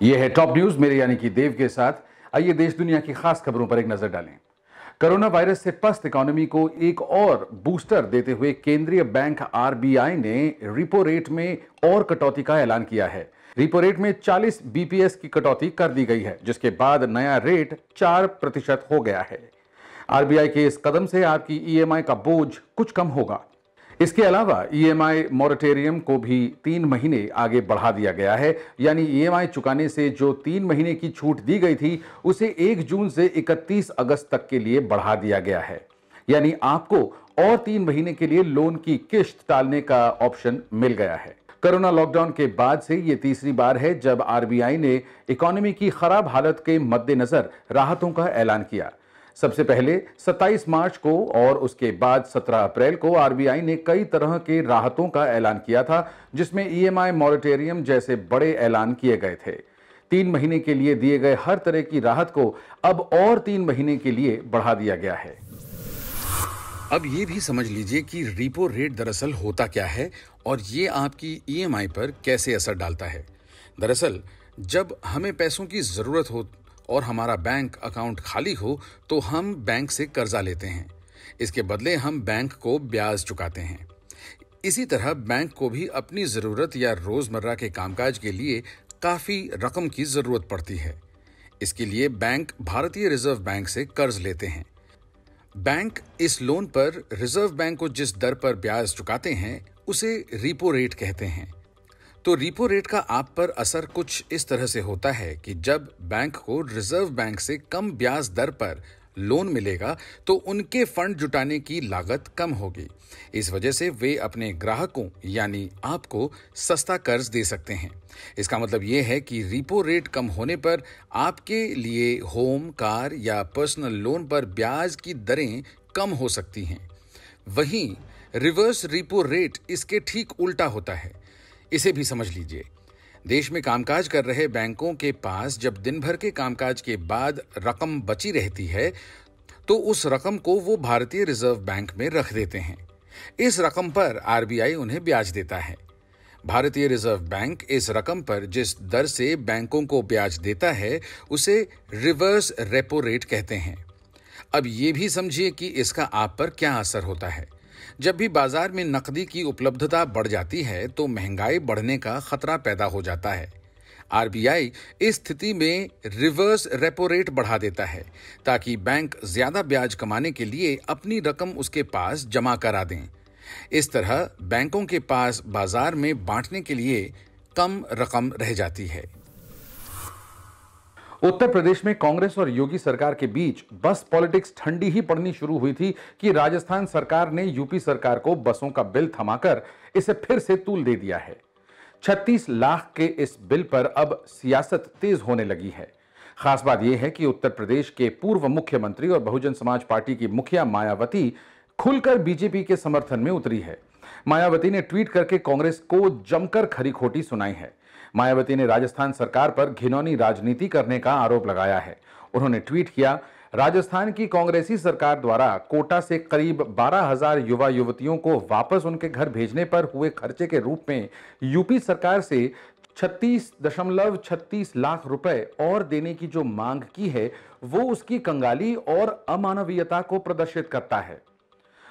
ये है top news मेरे यानी कि देव के साथ। आइए देश दुनिया की खास खबरों पर एक नजर डालें। कोरोना वायरस से पस्त इकोनॉमी को एक और बूस्टर देते हुए केंद्रीय बैंक आरबीआई ने रिपो रेट में और कटौती का ऐलान किया है। रिपो रेट में 40 बीपीएस की कटौती कर दी गई है, जिसके बाद नया रेट 4% हो गया है। आरबीआई के इस कदम से आपकी ईएमआई का बोझ कुछ कम होगा। इसके अलावा ईएमआई मॉरेटोरियम को भी 3 महीने आगे बढ़ा दिया गया है, यानी ईएमआई चुकाने से जो 3 महीने की छूट दी गई थी उसे 1 जून से 31 अगस्त तक के लिए बढ़ा दिया गया है। यानी आपको और 3 महीने के लिए लोन की किश्त टालने का ऑप्शन मिल गया है। कोरोना लॉकडाउन के बाद से ये तीसरी बार है जब आरबीआई ने इकोनॉमी की खराब हालत के मद्देनजर राहतों का ऐलान किया। सबसे पहले 27 मार्च को और उसके बाद 17 अप्रैल को आरबीआई ने कई तरह के राहतों का ऐलान किया था, जिसमें ईएमआई मॉरेटोरियम जैसे बड़े ऐलान किए गए थे। 3 महीने के लिए दिए गए हर तरह की राहत को अब और 3 महीने के लिए बढ़ा दिया गया है। अब ये भी समझ लीजिए कि रिपो रेट दरअसल होता क्या है और ये आपकी ईएमआई पर कैसे असर डालता है। दरअसल जब हमें पैसों की जरूरत हो और हमारा बैंक अकाउंट खाली हो तो हम बैंक से कर्जा लेते हैं। इसके बदले हम बैंक को ब्याज चुकाते हैं। इसी तरह बैंक को भी अपनी जरूरत या रोजमर्रा के कामकाज के लिए काफी रकम की जरूरत पड़ती है। इसके लिए बैंक भारतीय रिजर्व बैंक से कर्ज लेते हैं। बैंक इस लोन पर रिजर्व बैंक को जिस दर पर ब्याज चुकाते हैं उसे रिपो रेट कहते हैं। तो रिपो रेट का आप पर असर कुछ इस तरह से होता है कि जब बैंक को रिजर्व बैंक से कम ब्याज दर पर लोन मिलेगा तो उनके फंड जुटाने की लागत कम होगी। इस वजह से वे अपने ग्राहकों यानी आपको सस्ता कर्ज दे सकते हैं। इसका मतलब यह है कि रिपो रेट कम होने पर आपके लिए होम, कार या पर्सनल लोन पर ब्याज की दरें कम हो सकती हैं। वहीं रिवर्स रिपो रेट इसके ठीक उल्टा होता है। इसे भी समझ लीजिए। देश में कामकाज कर रहे बैंकों के पास जब दिन भर के कामकाज के बाद रकम बची रहती है तो उस रकम को वो भारतीय रिजर्व बैंक में रख देते हैं। इस रकम पर आरबीआई उन्हें ब्याज देता है। भारतीय रिजर्व बैंक इस रकम पर जिस दर से बैंकों को ब्याज देता है उसे रिवर्स रेपो रेट कहते हैं। अब ये भी समझिए कि इसका आप पर क्या असर होता है। जब भी बाजार में नकदी की उपलब्धता बढ़ जाती है तो महंगाई बढ़ने का खतरा पैदा हो जाता है। आरबीआई इस स्थिति में रिवर्स रेपो रेट बढ़ा देता है ताकि बैंक ज्यादा ब्याज कमाने के लिए अपनी रकम उसके पास जमा करा दें। इस तरह बैंकों के पास बाजार में बांटने के लिए कम रकम रह जाती है। उत्तर प्रदेश में कांग्रेस और योगी सरकार के बीच बस पॉलिटिक्स ठंडी ही पड़नी शुरू हुई थी कि राजस्थान सरकार ने यूपी सरकार को बसों का बिल थमाकर इसे फिर से तूल दे दिया है। 36 लाख के इस बिल पर अब सियासत तेज होने लगी है। खास बात यह है कि उत्तर प्रदेश के पूर्व मुख्यमंत्री और बहुजन समाज पार्टी की मुखिया मायावती खुलकर बीजेपी के समर्थन में उतरी है। मायावती ने ट्वीट करके कांग्रेस को जमकर खरी खोटी सुनाई है। मायावती ने राजस्थान सरकार पर घिनौनी राजनीति करने का आरोप लगाया है। उन्होंने ट्वीट किया, राजस्थान की कांग्रेसी सरकार द्वारा कोटा से करीब 12,000 युवा युवतियों को वापस उनके घर भेजने पर हुए खर्चे के रूप में यूपी सरकार से 36.36 लाख रुपए और देने की जो मांग की है वो उसकी कंगाली और अमानवीयता को प्रदर्शित करता है।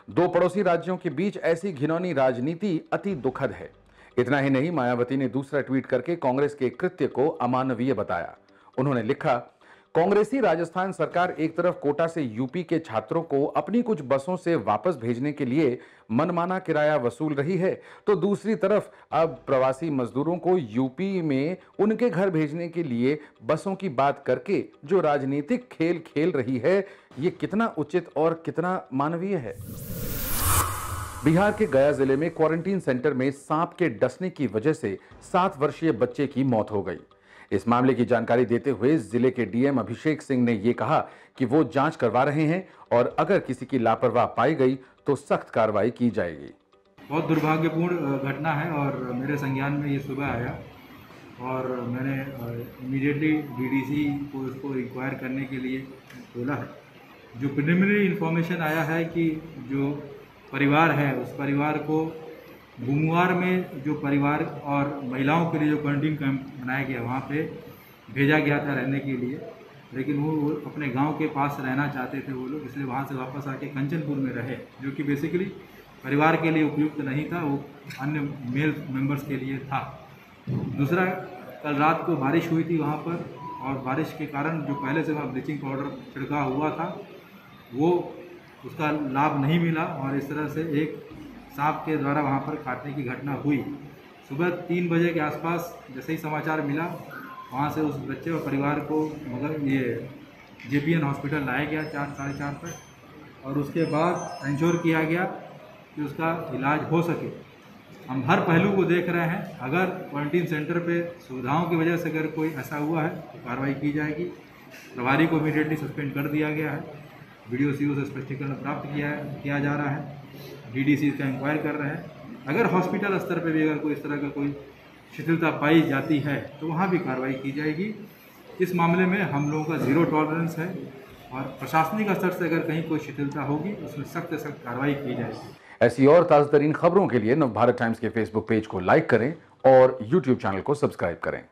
दो पड़ोसी राज्यों के बीच ऐसी घिनौनी राजनीति अति दुखद है। इतना ही नहीं, मायावती ने दूसरा ट्वीट करके कांग्रेस के कृत्य को अमानवीय बताया। उन्होंने लिखा, कांग्रेसी राजस्थान सरकार एक तरफ कोटा से यूपी के छात्रों को अपनी कुछ बसों से वापस भेजने के लिए मनमाना किराया वसूल रही है तो दूसरी तरफ अब प्रवासी मजदूरों को यूपी में उनके घर भेजने के लिए बसों की बात करके जो राजनीतिक खेल खेल रही है, ये कितना उचित और कितना मानवीय है। बिहार के गया जिले में क्वारंटीन सेंटर में सांप के डसने की वजह से 7 वर्षीय बच्चे की मौत हो गई। इस मामले की जानकारी देते हुए जिले के डीएम अभिषेक सिंह ने यह कहा कि वो जांच करवा रहे हैं और अगर किसी की लापरवाही पाई गई तो सख्त कार्रवाई की जाएगी। बहुत दुर्भाग्यपूर्ण घटना है और मेरे संज्ञान में ये सुबह आया और मैंने इमीडिएटली डीडीसी को इसको इंक्वायर करने के लिए बोला है। जो प्रिलिमिनरी इन्फॉर्मेशन आया है कि जो परिवार है उस परिवार को बुमवार में जो परिवार और महिलाओं के लिए जो क्वारंटीन कैंप बनाया गया वहाँ पे भेजा गया था रहने के लिए, लेकिन वो अपने गांव के पास रहना चाहते थे वो लोग, इसलिए वहाँ से वापस आके कंचनपुर में रहे, जो कि बेसिकली परिवार के लिए उपयुक्त नहीं था, वो अन्य मेल मेंबर्स के लिए था। दूसरा, कल रात को बारिश हुई थी वहाँ पर, और बारिश के कारण जो पहले से वहाँ ब्लीचिंग पाउडर छिड़काव हुआ था वो उसका लाभ नहीं मिला, और इस तरह से एक सांप के द्वारा वहाँ पर काटने की घटना हुई। सुबह 3 बजे के आसपास जैसे ही समाचार मिला, वहाँ से उस बच्चे और परिवार को मगर ये JPN हॉस्पिटल लाया गया 4 साढ़े 4 तक, और उसके बाद इंश्योर किया गया कि उसका इलाज हो सके। हम हर पहलू को देख रहे हैं, अगर क्वारंटीन सेंटर पे सुविधाओं की वजह से अगर कोई ऐसा हुआ है तो कार्रवाई की जाएगी। प्रभारी को इमीडिएटली सस्पेंड कर दिया गया है, BDO-CO से स्पष्टीकरण प्राप्त किया जा रहा है, DDC का इंक्वायर कर रहे हैं। अगर हॉस्पिटल स्तर पे भी अगर कोई इस तरह का कोई शिथिलता पाई जाती है तो वहाँ भी कार्रवाई की जाएगी। इस मामले में हम लोगों का ज़ीरो टॉलरेंस है, और प्रशासनिक स्तर से अगर कहीं कोई शिथिलता होगी उसमें सख्त से सख्त कार्रवाई की जाएगी। ऐसी और ताज़ा तरीन खबरों के लिए नवभारत टाइम्स के फेसबुक पेज को लाइक करें और YouTube चैनल को सब्सक्राइब करें।